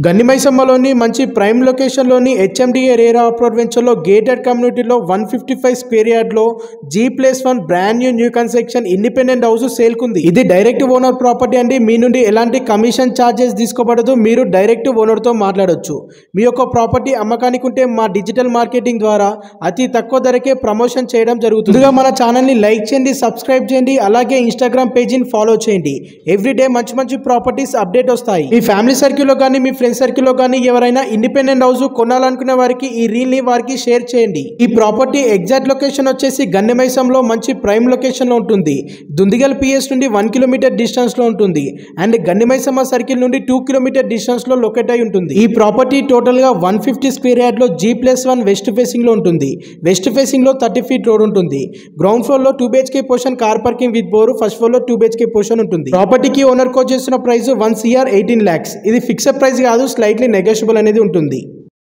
గన్నిమైసమ్మలోని మంచి ప్రైమ్ లొకేషన్లోని HMDA RERA approved వెంచర్లో గేటెడ్ కమ్యూనిటీలో 155 స్క్వేర్ యార్డ్లో G+1 brand new construction independent house సేల్కుంది. ఇది డైరెక్ట్ ఓనర్ ప్రాపర్టీ అండి. మీ నుండి ఎలాంటి కమిషన్ ఛార్జెస్ తీసుకోబడదు. మీరు డైరెక్ట్ ఓనర్తో మాట్లాడొచ్చు. మీ యొక్క ప్రాపర్టీ అమ్మకానికి ఉంటే మా డిజిటల్ మార్కెటింగ్ ద్వారా అతి తక్కువ ధరకే ప్రమోషన్ చేయడం జరుగుతుంది. ముందుగా మన ఛానల్ని లైక్ చేయండి, సబ్స్క్రైబ్ చేయండి, అలాగే ఇన్స్టాగ్రామ్ పేజీని ఫాలో చేయండి. ఎవ్రీడే మంచి మంచి ప్రాపర్టీస్ అప్డేట్ వస్తాయి. మీ ఫ్యామిలీ సర్కిల్లో కానీ మీ ఫ్రెండ్స్ సర్కిల్లో కానీ ఎవరైనా ఇండిపెండెంట్ హౌస్ కొనాలనుకునే వారికి ఈ రీల్ ని వారికి షేర్ చేయండి. ఈ ప్రాపర్టీ ఎగ్జాక్ట్ లొకేషన్ వచ్చేసి గన్నెమైసంలో మంచి ప్రైమ్ లొకేషన్ లో ఉంటుంది. దుందిగల్ పిఎస్ నుండి 1 కిలోమీటర్ డిస్టెన్స్ లో ఉంటుంది అండ్ గన్నెమైసమ్మ సర్కిల్ నుండి 2 కిలోమీటర్ డిస్టెన్స్ లో లొకేట్ అయి ఉంటుంది. ఈ ప్రాపర్టీ టోటల్ గా 150 స్క్వేర్ యార్డ్ లో G+1 వెస్ట్ ఫేసింగ్ లో ఉంటుంది. వెస్ట్ ఫేసింగ్ లో 30 ఫీట్ రోడ్ ఉంటుంది. గ్రౌండ్ ఫ్లోర్ లో 2 BHK portion car parking with bore, first floor లో 2 BHK పోర్షన్ ఉంటుంది. ప్రాపర్టీకి ఓనర్ కోట్ చేస్తున్న ప్రైస్ 1 CR 18 lakhs. ఇది ఫిక్స్డ్ ప్రైస్ కాదు, స్లైట్లీ నెగోషియబుల్ అనేది ఉంటుంది.